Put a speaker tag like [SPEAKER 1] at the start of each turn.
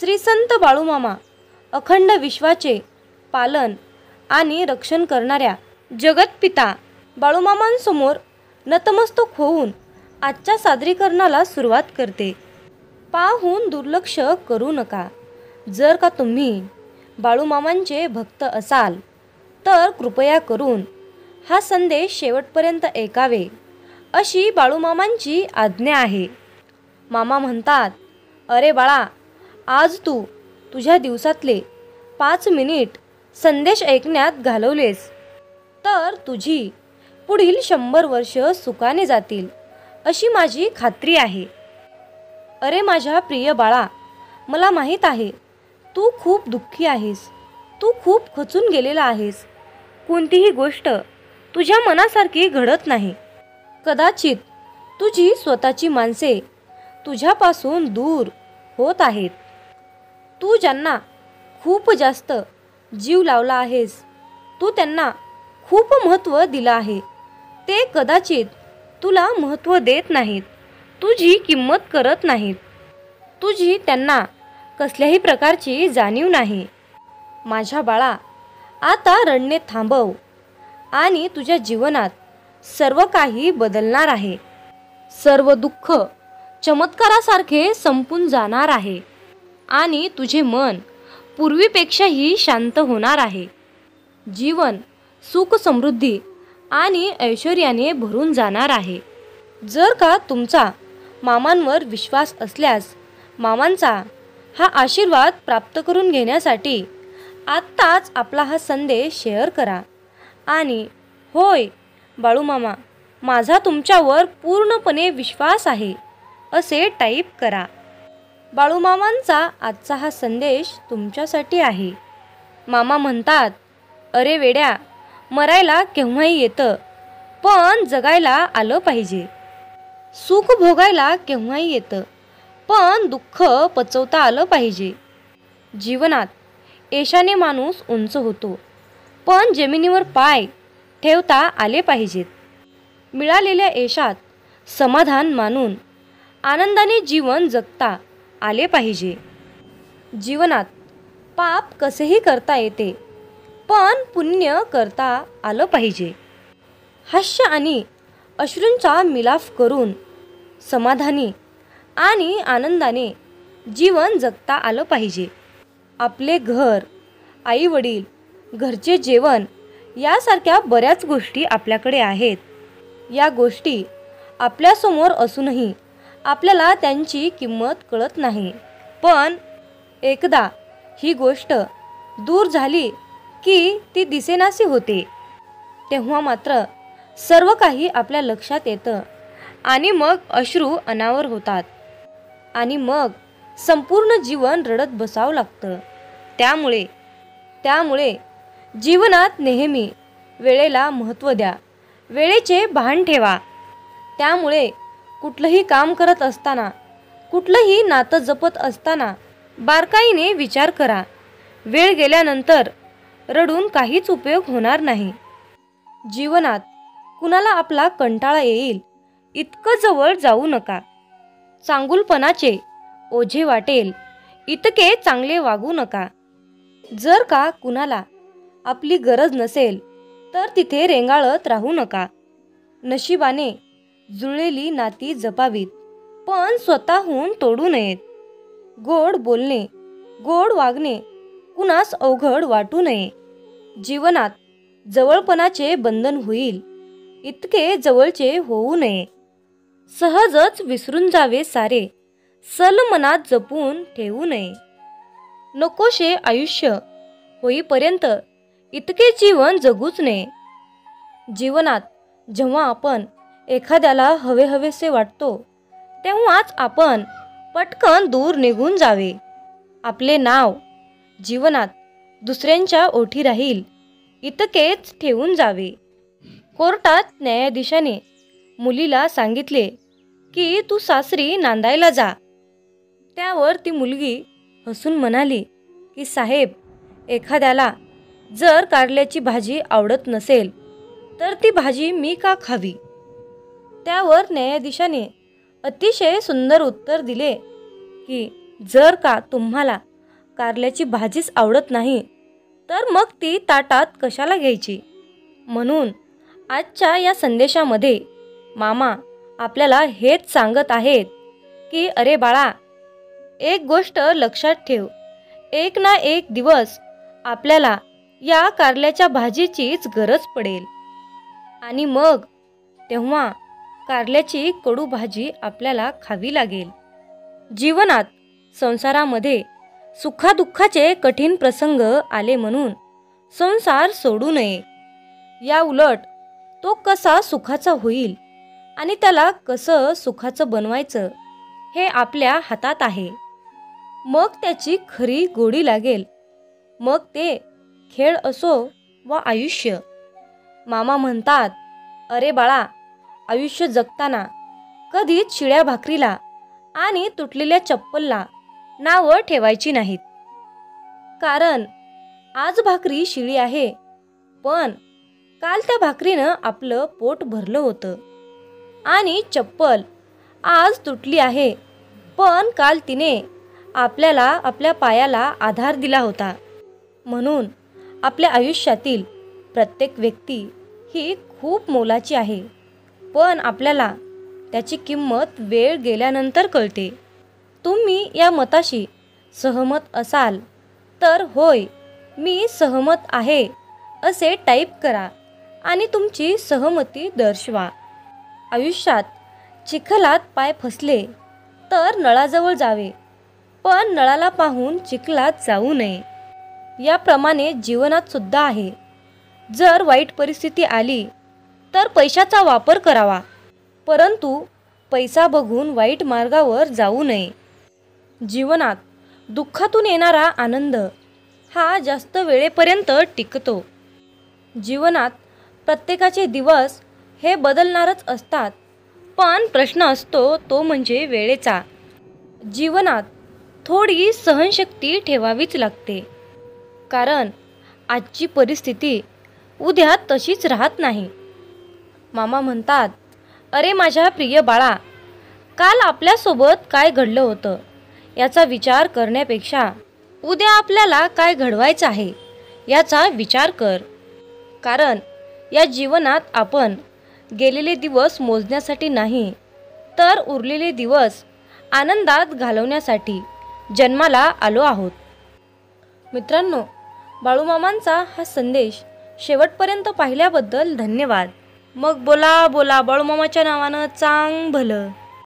[SPEAKER 1] श्री संत बाळूमामा अखंड विश्वाचे पालन आणि रक्षण करणाऱ्या जगतपिता बाळूमामांसमोर नतमस्तक होऊन आजच्या सादरीकरणाला सुरुवात करते. पाहून दुर्लक्ष करू नका. जर का तुम्ही बाळूमामांचे भक्त असाल तर कृपया करून हा संदेश शेवटपर्यंत ऐकावे अशी बाळूमामांची आज्ञा आहे. मामा म्हणतात, अरे बाळा, आज तू तुझ्या दिवसातले 5 मिनिट संदेश ऐकण्यात घालवलेस तर तुझी पुढील 100 वर्ष सुखाने जातील अशी माझी खात्री आहे. अरे माझ्या प्रिय बाळा, मला माहीत आहे तू खूप दुःखी आहेस. तू खूप खचून गेलेला आहेस. कोणतीही गोष्ट तुझ्या मनासारखी घडत नाही. कदाचित तुझी स्वतःची माणसे तुझ्यापासून दूर होत आहेत. तू ज्यांना खूप जास्त जीव लावला आहेस, तू त्यांना खूप महत्त्व दिलं आहे, ते कदाचित तुला महत्त्व देत नाहीत, तुझी किंमत करत नाहीत. तुझी त्यांना कसल्याही प्रकारची जाणीव नाही. माझ्या बाळा, आता रडणे थांबव आणि तुझ्या जीवनात सर्व काही बदलणार आहे. सर्व दुःख चमत्कारासारखे संपून जाणार आहे आणि तुझे मन पूर्वीपेक्षाही शांत होणार आहे. जीवन सुख समृद्धी आणि ऐश्वर्याने भरून जाणार आहे. जर का तुमचा मामांवर विश्वास असल्यास मामांचा हा आशीर्वाद प्राप्त करून घेण्यासाठी आत्ताच आपला हा संदेश शेअर करा आणि होय बाळूमामा, माझा तुमच्यावर पूर्णपणे विश्वास आहे असे टाईप करा. बाळूमामांचा आजचा हा संदेश तुमच्यासाठी आहे. मामा म्हणतात, अरे वेड्या, मरायला केव्हाही येतं, पण जगायला आलं पाहिजे. सुख भोगायला केव्हाही येतं, पण दुःख पचवता आलं पाहिजे. जीवनात यशाने माणूस उंच होतो, पण जमिनीवर पाय ठेवता आले पाहिजेत. मिळालेल्या यशात समाधान मानून आनंदाने जीवन जगता आले पाहिजे. जीवनात पाप कसेही करता येते, पण पुण्य करता आलं पाहिजे. हास्य आणि अश्रूंचा मिलाफ करून समाधानी आणि आनंदाने जीवन जगता आलं पाहिजे. आपले घर, आई वडील, घरचे जेवण यासारख्या बऱ्याच गोष्टी आपल्याकडे आहेत. या गोष्टी आपल्यासमोर असूनही आपल्याला त्यांची किंमत कळत नाही. पण एकदा ही गोष्ट दूर झाली की ती दिसेनाशी होते. तेव्हा मात्र सर्व काही आपल्या लक्षात येतं आणि मग अश्रू अनावर होतात आणि मग संपूर्ण जीवन रडत बसावं लागतं. त्यामुळे जीवनात नेहमी वेळेला महत्त्व द्या. वेळेचे भान ठेवा. त्यामुळे कुठलंही काम करत असताना, कुठलंही नातं जपत असताना बारकाईने विचार करा. वेळ गेल्यानंतर रडून काहीच उपयोग होणार नाही. जीवनात कुणाला आपला कंटाळा येईल इतकं जवळ जाऊ नका. चांगुलपणाचे ओझे वाटेल इतके चांगले वागू नका. जर का कुणाला आपली गरज नसेल तर तिथे रेंगाळत राहू नका. नशिबाने जुळलेली नाती जपावीत, पण स्वतःहून तोडू नयेत. गोड बोलणे, गोड वागणे कुणास अवघड वाटू नये. जीवनात जवळपणाचे बंधन होईल इतके जवळचे होऊ नये. सहजच विसरून जावे सारे, सल मनात जपून ठेवू नये. नकोशे आयुष्य होईपर्यंत इतके जीवन जगूच नये. जीवनात जेव्हा आपण एखाद्याला हवेहवेसे वाटतो तेव्हाच आपण पटकन दूर निघून जावे. आपले नाव जीवनात दुसऱ्यांच्या ओठी राहील इतकेच ठेवून जावे. कोर्टात न्यायाधीशाने मुलीला सांगितले की तू सासरी नांदायला जा. त्यावर ती मुलगी हसून म्हणाली की साहेब, एखाद्याला जर कारल्याची भाजी आवडत नसेल तर ती भाजी मी का खावी. त्यावर न्यायाधीशाने अतिशय सुंदर उत्तर दिले की जर का तुम्हाला कारल्याची भाजीच आवडत नाही तर मग ती ताटात कशाला घ्यायची. म्हणून आजच्या या संदेशामध्ये मामा आपल्याला हेच सांगत आहेत की अरे बाळा, एक गोष्ट लक्षात ठेव, एक ना एक दिवस आपल्याला या कारल्याच्या भाजीचीच गरज पडेल आणि मग तेव्हा कारल्याची कडू भाजी आपल्याला खावी लागेल. जीवनात संसारामध्ये सुखादुःखाचे कठीण प्रसंग आले म्हणून संसार सोडू नये. या उलट तो कसा सुखाचा होईल आणि त्याला कसं सुखाचं बनवायचं हे आपल्या हातात आहे. मग त्याची खरी गोडी लागेल, मग ते खेळ असो वा आयुष्य. मामा म्हणतात, अरे बाळा, आयुष्य जगताना कधीच शिळ्या भाकरीला आणि तुटलेल्या चप्पलला नावं ठेवायची नाहीत. कारण आज भाकरी शिळी आहे, पण काल त्या भाकरीनं आपलं पोट भरलं होतं. आणि चप्पल आज तुटली आहे, पण काल तिने आपल्याला आपल्या पायाला आधार दिला होता. म्हणून आपल्या आयुष्यातील प्रत्येक व्यक्ती ही खूप मोलाची आहे, पण आपल्याला त्याची किंमत वेळ गेल्यानंतर कळते. तुम्ही या मताशी सहमत असाल तर होय, मी सहमत आहे असे टाईप करा आणि तुमची सहमती दर्शवा. आयुष्यात चिखलात पाय फसले तर नळाजवळ जावे, पण नळाला पाहून चिखलात जाऊ नये. याप्रमाणे जीवनात सुद्धा आहे. जर वाईट परिस्थिती आली तर पैशाचा वापर करावा, परंतु पैसा बघून वाईट मार्गावर जाऊ नये. जीवनात दुःखातून येणारा आनंद हा जास्त वेळेपर्यंत टिकतो. जीवनात प्रत्येकाचे दिवस हे बदलणारच असतात, पण प्रश्न असतो तो म्हणजे वेळेचा. जीवनात थोडी सहनशक्ती ठेवावीच लागते, कारण आजची परिस्थिती उद्या तशीच राहत नाही. मामा म्हणतात, अरे माझ्या प्रिय बाळा, काल आपल्यासोबत काय घडलं होतं याचा विचार करण्यापेक्षा उद्या आपल्याला काय घडवायचं आहे याचा विचार कर. कारण या जीवनात आपण गेलेले दिवस मोजण्यासाठी नाही, तर उरलेले दिवस आनंदात घालवण्यासाठी जन्माला आलो आहोत. मित्रांनो, बाळूमामांचा हा संदेश शेवटपर्यंत पाहिल्याबद्दल धन्यवाद. मग बोला बोला बाळूमामाच्या नावानं चांग भलं.